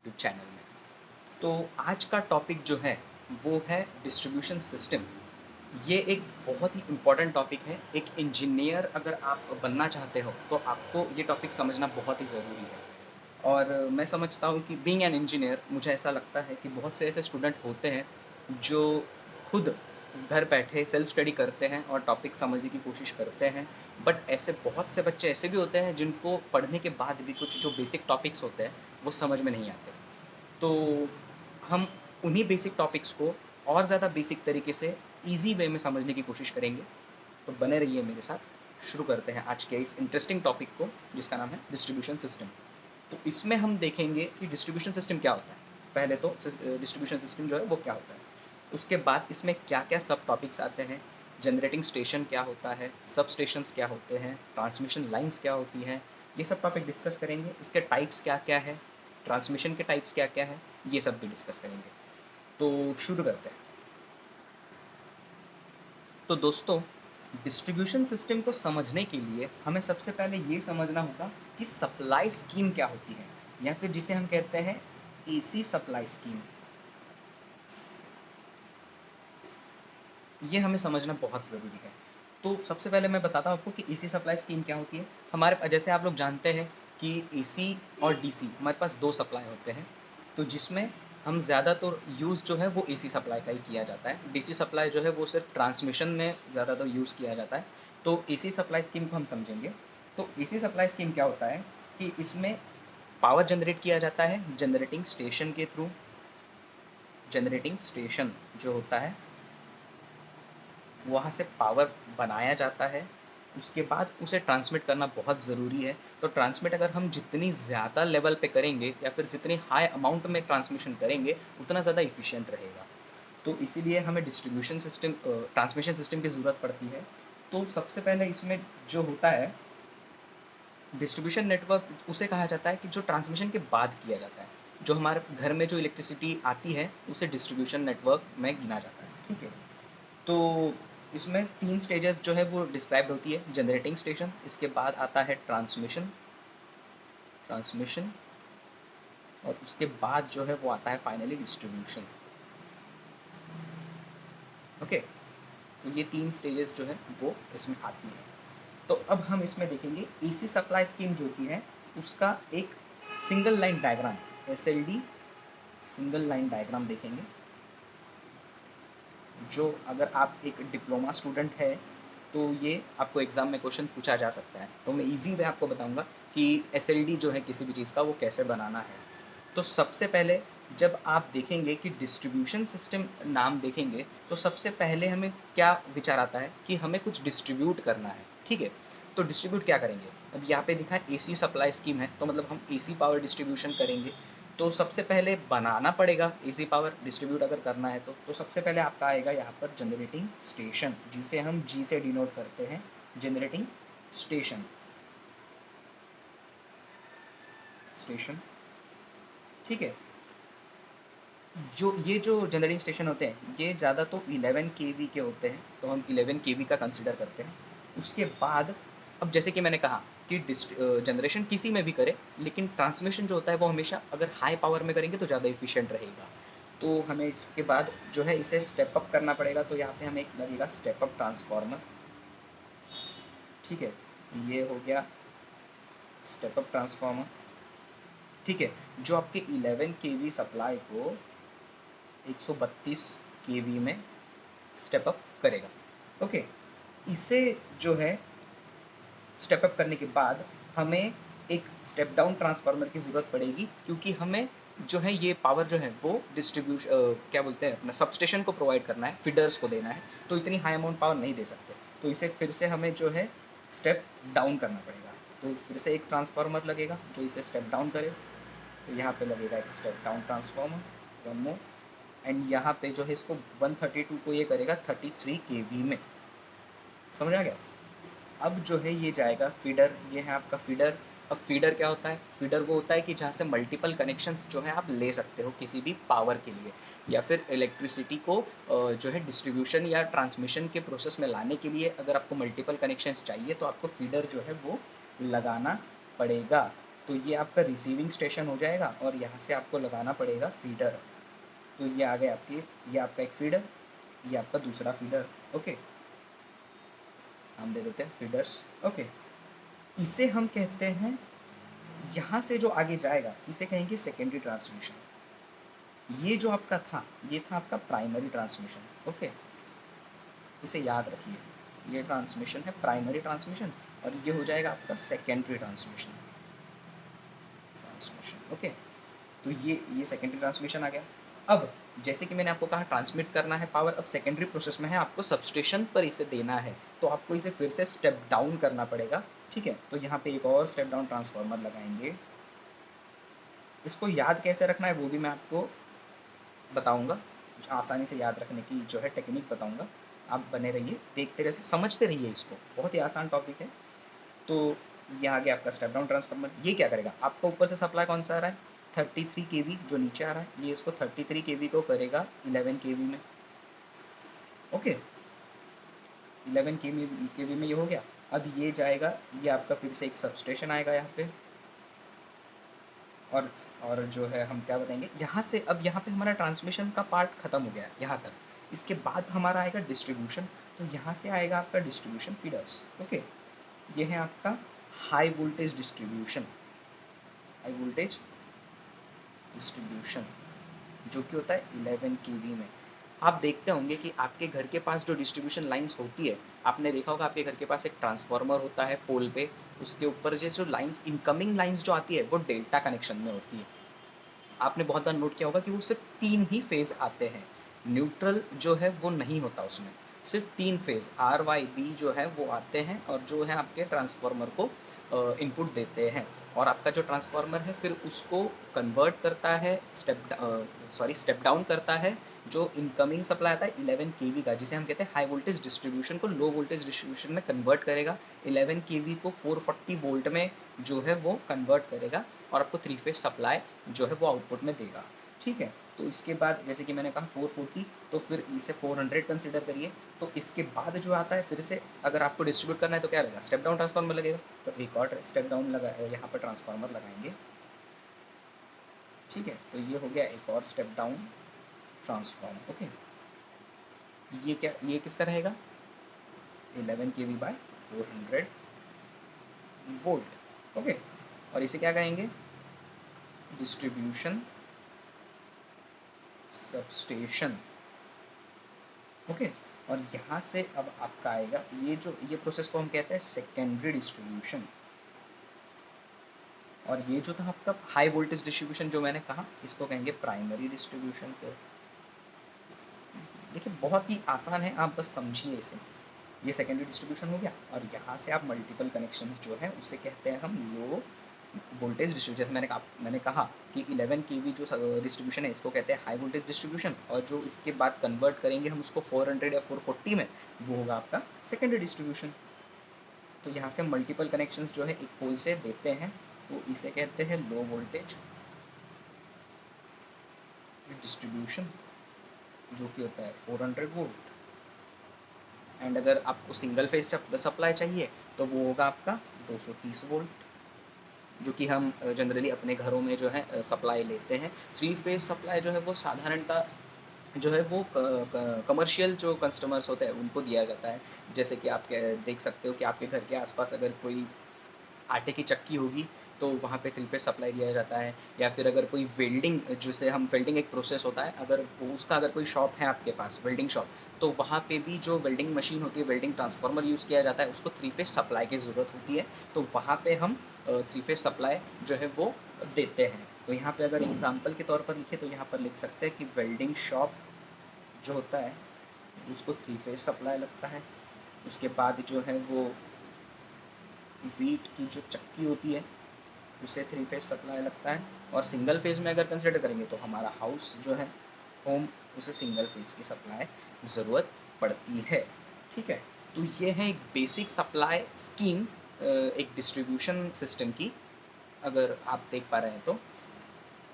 YouTube channel में। तो आज का टॉपिक जो है वो है डिस्ट्रीब्यूशन सिस्टम। ये एक बहुत ही इम्पोर्टेंट टॉपिक है। एक इंजीनियर अगर आप बनना चाहते हो तो आपको ये टॉपिक समझना बहुत ही ज़रूरी है। और मैं समझता हूँ कि बीइंग एन इंजीनियर मुझे ऐसा लगता है कि बहुत से ऐसे स्टूडेंट होते हैं जो खुद घर बैठे सेल्फ स्टडी करते हैं और टॉपिक समझने की कोशिश करते हैं। बट ऐसे बहुत से बच्चे ऐसे भी होते हैं जिनको पढ़ने के बाद भी कुछ जो बेसिक टॉपिक्स होते हैं वो समझ में नहीं आते। तो हम उन्हीं बेसिक टॉपिक्स को और ज़्यादा बेसिक तरीके से ईज़ी वे में समझने की कोशिश करेंगे। तो बने रहिए मेरे साथ। शुरू करते हैं आज के इस इंटरेस्टिंग टॉपिक को जिसका नाम है डिस्ट्रीब्यूशन सिस्टम। तो इसमें हम देखेंगे कि डिस्ट्रीब्यूशन सिस्टम क्या होता है। पहले तो डिस्ट्रीब्यूशन सिस्टम जो है वो क्या होता है, उसके बाद इसमें क्या क्या सब टॉपिक्स आते हैं, जनरेटिंग स्टेशन क्या होता है, सब स्टेशंस क्या होते हैं, ट्रांसमिशन लाइंस क्या होती हैं, ये सब टॉपिक डिस्कस करेंगे। इसके टाइप्स क्या क्या है, ट्रांसमिशन के टाइप्स क्या क्या है, ये सब भी डिस्कस करेंगे। तो शुरू करते हैं। तो दोस्तों, डिस्ट्रीब्यूशन सिस्टम को समझने के लिए हमें सबसे पहले ये समझना होगा कि सप्लाई स्कीम क्या होती है, या फिर जिसे हम कहते हैं एसी सप्लाई स्कीम। ये हमें समझना बहुत ज़रूरी है। तो सबसे पहले मैं बताता हूँ आपको कि एसी सप्लाई स्कीम क्या होती है। हमारे जैसे आप लोग जानते हैं कि एसी और डीसी हमारे पास दो सप्लाई होते हैं। तो जिसमें हम ज़्यादातर यूज़ जो है वो एसी सप्लाई का ही किया जाता है। डीसी सप्लाई जो है वो सिर्फ ट्रांसमिशन में ज़्यादातर यूज़ किया जाता है। तो एसी सप्लाई स्कीम को हम समझेंगे। तो एसी सप्लाई स्कीम क्या होता है कि इसमें पावर जनरेट किया जाता है जनरेटिंग स्टेशन के थ्रू। जनरेटिंग स्टेशन जो होता है वहाँ से पावर बनाया जाता है। उसके बाद उसे ट्रांसमिट करना बहुत ज़रूरी है। तो ट्रांसमिट अगर हम जितनी ज़्यादा लेवल पे करेंगे या फिर जितनी हाई अमाउंट में ट्रांसमिशन करेंगे उतना ज़्यादा इफ़िशिएंट रहेगा। तो इसीलिए हमें डिस्ट्रीब्यूशन सिस्टम ट्रांसमिशन सिस्टम की ज़रूरत पड़ती है। तो सबसे पहले इसमें जो होता है डिस्ट्रीब्यूशन नेटवर्क, उसे कहा जाता है कि जो ट्रांसमिशन के बाद किया जाता है। जो हमारे घर में जो इलेक्ट्रिसिटी आती है उसे डिस्ट्रीब्यूशन नेटवर्क में गिना जाता है। ठीक है। तो इसमें 3 स्टेजेस जो है वो डिस्क्राइब्ड होती है। जनरेटिंग स्टेशन, इसके बाद आता है ट्रांसमिशन ट्रांसमिशन और उसके बाद जो है वो आता है फाइनली डिस्ट्रीब्यूशन। ओके। तो ये 3 स्टेजेस जो है वो इसमें आती है। तो अब हम इसमें देखेंगे एसी सप्लाई स्कीम जो होती है उसका एक single line diagram, SLD single line diagram देखेंगे। जो अगर आप एक डिप्लोमा स्टूडेंट है तो ये आपको एग्ज़ाम में क्वेश्चन पूछा जा सकता है। तो मैं इजी वे आपको बताऊंगा कि एसएलडी जो है किसी भी चीज़ का वो कैसे बनाना है। तो सबसे पहले जब आप देखेंगे कि डिस्ट्रीब्यूशन सिस्टम नाम देखेंगे तो सबसे पहले हमें क्या विचार आता है कि हमें कुछ डिस्ट्रीब्यूट करना है। ठीक है। तो डिस्ट्रीब्यूट क्या करेंगे, अब यहाँ पे दिखा है एसी सप्लाई स्कीम है तो मतलब हम एसी पावर डिस्ट्रीब्यूशन करेंगे। तो सबसे पहले बनाना पड़ेगा एसी पावर डिस्ट्रीब्यूट अगर करना है तो सबसे पहले आपका आएगा यहाँ पर जनरेटिंग स्टेशन, जिसे हम जी से डिनोट करते हैं। जनरेटिंग स्टेशन स्टेशन ठीक है। जो जनरेटिंग स्टेशन होते हैं ये ज़्यादा तो 11 केवी के होते हैं, तो हम 11 केवी का कंसिडर करते हैं। उसके बाद अब जैसे कि मैंने कहा कि जनरेशन किसी में भी करें, लेकिन ट्रांसमिशन जो होता है वो हमेशा अगर हाई पावर में करेंगे तो ज़्यादा इफिशिएंट रहेगा। तो हमें इसके बाद जो है इसे स्टेप अप करना पड़ेगा। तो यहाँ पे हमें एक लगेगा स्टेप अप ट्रांसफार्मर। ठीक है। ये हो गया स्टेप अप ट्रांसफार्मर। ठीक है। जो आपके 11 केवी सप्लाई को 132 केवी में स्टेप अप करेगा। ओके। इसे जो है स्टेप अप करने के बाद हमें एक स्टेप डाउन ट्रांसफार्मर की ज़रूरत पड़ेगी, क्योंकि हमें जो है ये पावर जो है वो डिस्ट्रीब्यूशन क्या बोलते हैं अपना सबस्टेशन को प्रोवाइड करना है, फीडर्स को देना है। तो इतनी हाई अमाउंट पावर नहीं दे सकते। तो इसे फिर से हमें जो है स्टेप डाउन करना पड़ेगा। तो फिर से एक ट्रांसफार्मर लगेगा जो इसे स्टेप डाउन करे। तो यहाँ पे लगेगा एक step down transformer, one more. And यहाँ पे जो है इसको 132 को ये करेगा 33 केवी में। समझ आ गया। अब जो है ये जाएगा फीडर, ये है आपका फीडर। अब फीडर क्या होता है, फीडर वो होता है कि जहाँ से मल्टीपल कनेक्शंस जो है आप ले सकते हो किसी भी पावर के लिए, या फिर इलेक्ट्रिसिटी को जो है डिस्ट्रीब्यूशन या ट्रांसमिशन के प्रोसेस में लाने के लिए अगर आपको मल्टीपल कनेक्शंस चाहिए तो आपको फीडर जो है वो लगाना पड़ेगा। तो ये आपका रिसीविंग स्टेशन हो जाएगा और यहाँ से आपको लगाना पड़ेगा फीडर। तो ये आ गए आपकी, ये आपका एक फीडर, ये आपका दूसरा फीडर। ओके, हम दे देते हैं फीडर्स। ओके, इसे हम कहते हैं, यहाँ से जो आगे जाएगा इसे कहेंगे सेकेंडरी ट्रांसमिशन। ये जो आपका था ये था आपका प्राइमरी ट्रांसमिशन। ओके, इसे याद रखिए, ये ट्रांसमिशन है प्राइमरी ट्रांसमिशन और ये हो जाएगा आपका सेकेंडरी ट्रांसमिशन। ओके, तो ये सेकेंडरी ट्रांसमिशन आ गया। अब जैसे कि मैंने आपको कहा ट्रांसमिट करना है पावर, अब सेकेंडरी प्रोसेस में है, आपको सबस्टेशन पर इसे देना है, तो आपको इसे फिर से स्टेप डाउन करना पड़ेगा। ठीक है, तो यहाँ पे एक और स्टेप डाउन ट्रांसफार्मर लगाएंगे। इसको याद कैसे रखना है वो भी मैं आपको बताऊंगा, आसानी से याद रखने की जो है टेक्निक बताऊंगा। आप बने रहिए, देखते रहिए, समझते रहिए, इसको बहुत ही आसान टॉपिक है। तो ये आ गया आपका स्टेप डाउन ट्रांसफार्मर। ये क्या करेगा, आपको ऊपर से सप्लाई कौन सा आ रहा है 33 केवी जो नीचे आ रहा है, ये इसको 33 केवी को करेगा 11 केवी में। ओके, 11 केवी में ये हो गया। अब ये जाएगा, ये आपका फिर से एक सबस्टेशन आएगा यहाँ पे, और जो है हम क्या बताएंगे यहाँ से, अब यहाँ पे हमारा ट्रांसमिशन का पार्ट खत्म हो गया है यहाँ तक। इसके बाद हमारा आएगा डिस्ट्रीब्यूशन, तो यहाँ से आएगा आपका डिस्ट्रीब्यूशन फीडर्स। ओके, ये है आपका high voltage distribution, high voltage distribution जो कि होता है 11 केवी में। आप देखते होंगे कि आपके घर के पास जो डिस्ट्रीब्यूशन लाइंस होती है, आपने देखा होगा आपके घर के पास एक ट्रांसफार्मर होता है पोल पे, उसके ऊपर जैसे लाइंस, इनकमिंग लाइंस जो आती है वो डेल्टा कनेक्शन में होती है। आपने बहुत बार नोट किया होगा कि वो सिर्फ 3 ही फेज आते हैं, न्यूट्रल जो है वो नहीं होता उसमें, सिर्फ 3 फेज आर वाई बी जो है वो आते हैं और जो है आपके ट्रांसफार्मर को इनपुट देते हैं। और आपका जो ट्रांसफार्मर है फिर उसको कन्वर्ट करता है, स्टेप डाउन करता है, जो इनकमिंग सप्लाई आता है 11 केवी का, जिसे हम कहते हैं हाई वोल्टेज डिस्ट्रीब्यूशन को लो वोल्टेज डिस्ट्रीब्यूशन में कन्वर्ट करेगा, 11 केवी को 440 वोल्ट में जो है वो कन्वर्ट करेगा और आपको 3 फेज सप्लाई जो है वो आउटपुट में देगा। ठीक है, तो इसके बाद जैसे कि मैंने कहा 440, तो फिर इसे 400 कंसिडर करिए। तो इसके बाद जो आता है फिर से अगर आपको डिस्ट्रीब्यूट करना है तो क्या लगेगा, स्टेप डाउन ट्रांसफार्मर लगेगा। तो एक और स्टेप डाउन लगा यहाँ पर ट्रांसफार्मर लगाएंगे। ठीक है, तो ये हो गया एक और स्टेप डाउन ट्रांसफार्मर। ओके, ये क्या, ये किसका रहेगा 11 केवी बाय 400 वोल्ट। ओके, और इसे क्या कहेंगे, डिस्ट्रीब्यूशन सबस्टेशन। ओके, और यहाँ से अब आपका आएगा ये प्रोसेस को हम कहते हैं सेकेंडरी डिस्ट्रीब्यूशन। और ये जो था आपका हाई वोल्टेज डिस्ट्रीब्यूशन जो मैंने कहा, इसको कहेंगे प्राइमरी डिस्ट्रीब्यूशन। पे देखिए बहुत ही आसान है, आप बस समझिए इसे। ये सेकेंडरी डिस्ट्रीब्यूशन हो गया और यहाँ से आप मल्टीपल कनेक्शन जो है उसे कहते हैं हम लो वोल्टेज डिस्ट्रीब्यूशन। जैसे मैंने कहा कि 11 केवी जो डिस्ट्रीब्यूशन है इसको कहते हैं हाई वोल्टेज डिस्ट्रीब्यूशन, और जो इसके बाद कन्वर्ट करेंगे हम उसको 400 या 440 में, वो होगा आपका सेकेंडरी डिस्ट्रीब्यूशन। तो यहाँ से मल्टीपल कनेक्शंस जो है एक पोल से देते हैं, तो इसे कहते हैं लो वोल्टेज डिस्ट्रीब्यूशन, जो कि होता है 400 वोल्ट। एंड अगर आपको सिंगल फेज सप्लाई चाहिए तो वो होगा आपका 230 वोल्ट, जो कि हम जनरली अपने घरों में जो है सप्लाई लेते हैं। 3 फेज सप्लाई जो है वो साधारणतः जो है वो कमर्शियल जो कस्टमर्स होते हैं उनको दिया जाता है। जैसे कि आप देख सकते हो कि आपके घर के आसपास अगर कोई आटे की चक्की होगी तो वहाँ पे 3 फेज सप्लाई दिया जाता है। या फिर अगर कोई वेल्डिंग, जिसे हम वेल्डिंग एक प्रोसेस होता है, अगर उसका अगर कोई शॉप है आपके पास वेल्डिंग शॉप, तो वहाँ पे भी जो वेल्डिंग मशीन होती है, वेल्डिंग ट्रांसफार्मर यूज़ किया जाता है, उसको 3 फेज सप्लाई की ज़रूरत होती है। तो वहाँ पे हम 3 फेज सप्लाई जो है वो देते हैं। तो यहाँ पे अगर एग्जाम्पल के तौर पर लिखे तो यहाँ पर लिख सकते हैं कि वेल्डिंग शॉप जो होता है उसको 3 फेज सप्लाई लगता है। उसके बाद जो है वो वीट की जो चक्की होती है उसे 3 फेज सप्लाई लगता है। और सिंगल फेज में अगर कंसिडर करेंगे तो हमारा हाउस जो है, होम, उसे सिंगल फेज की सप्लाई ज़रूरत पड़ती है। ठीक है, तो ये है एक बेसिक सप्लाई स्कीम एक डिस्ट्रीब्यूशन सिस्टम की, अगर आप देख पा रहे हैं तो।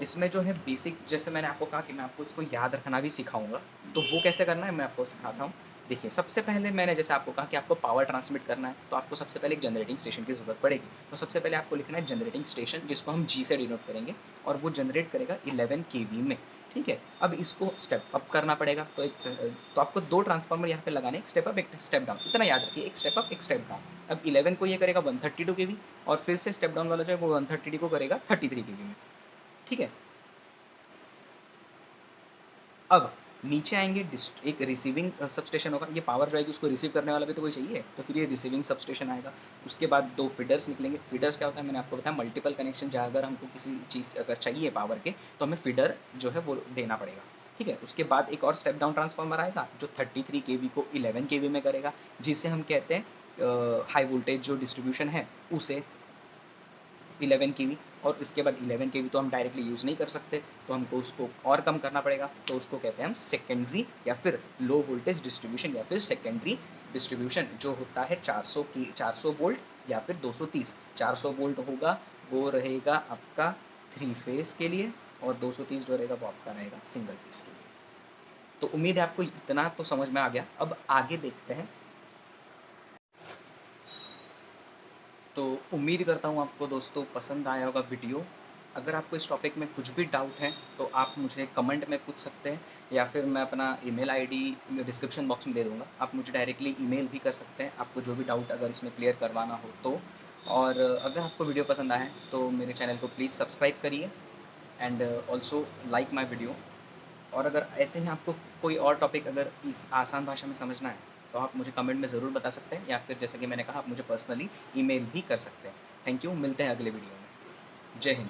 इसमें जो है बेसिक, जैसे मैंने आपको कहा कि मैं आपको इसको याद रखना भी सिखाऊंगा, तो वो कैसे करना है मैं आपको सिखाता हूँ। देखिए, सबसे पहले मैंने जैसे आपको कहा कि आपको पावर ट्रांसमिट करना है, तो आपको सबसे पहले एक जनरेटिंग स्टेशन की ज़रूरत पड़ेगी। तो सबसे पहले आपको लिखना है जनरेटिंग स्टेशन, जिसको हम जी से डिनोट करेंगे, और वो जनरेट करेगा 11 केवी में, ठीक है? अब इसको स्टेप अप करना पड़ेगा, तो आपको 2 ट्रांसफार्मर यहाँ पे लगाने हैं, एक स्टेप अप, एक स्टेप डाउन। इतना याद रखिए, एक स्टेप अप, एक स्टेप डाउन। अब 11 को ये करेगा 132 केवी, और फिर से स्टेप डाउन वाला जो है वो 130 को करेगा 33 केवी में, ठीक है? अब नीचे आएँगे, एक रिसीविंग सबस्टेशन होगा, ये पावर जो आएगी उसको रिसीव करने वाला भी तो कोई चाहिए, तो फिर ये रिसीविंग सबस्टेशन आएगा। उसके बाद 2 फीडर्स निकलेंगे। फीडर्स क्या होता है, मैंने आपको बताया, मल्टीपल कनेक्शन, जहाँ अगर हमको किसी चीज़ अगर चाहिए पावर के, तो हमें फीडर जो है वो देना पड़ेगा, ठीक है? उसके बाद एक और स्टेप डाउन ट्रांसफार्मर आएगा, जो 33 केवी को 11 केवी में करेगा, जिसे हम कहते हैं हाई वोल्टेज जो डिस्ट्रीब्यूशन है उसे, 11 केवी। और इसके बाद 11 केवी तो हम डायरेक्टली यूज़ नहीं कर सकते, तो हमको उसको और कम करना पड़ेगा, तो उसको कहते हैं हम सेकेंडरी, या फिर लो वोल्टेज डिस्ट्रीब्यूशन, या फिर सेकेंडरी डिस्ट्रीब्यूशन, जो होता है 400 वोल्ट या फिर 230। 400 वोल्ट होगा, वो रहेगा आपका 3 फेज़ के लिए, और 230 जो रहेगा वो आपका रहेगा सिंगल फेज़ के लिए। तो उम्मीद है आपको इतना तो समझ में आ गया। अब आगे देखते हैं। तो उम्मीद करता हूँ आपको दोस्तों पसंद आया होगा वीडियो। अगर आपको इस टॉपिक में कुछ भी डाउट है, तो आप मुझे कमेंट में पूछ सकते हैं, या फिर मैं अपना ईमेल आईडी डिस्क्रिप्शन बॉक्स में दे दूँगा। आप मुझे डायरेक्टली ईमेल भी कर सकते हैं, आपको जो भी डाउट अगर इसमें क्लियर करवाना हो तो। और अगर आपको वीडियो पसंद आया है, तो मेरे चैनल को प्लीज़ सब्सक्राइब करिए, and also like my video. और अगर ऐसे ही आपको कोई और टॉपिक अगर इस आसान भाषा में समझना है, तो आप मुझे कमेंट में ज़रूर बता सकते हैं, या फिर जैसे कि मैंने कहा, आप मुझे पर्सनली ईमेल भी कर सकते हैं। थैंक यू, मिलते हैं अगले वीडियो में। जय हिंद।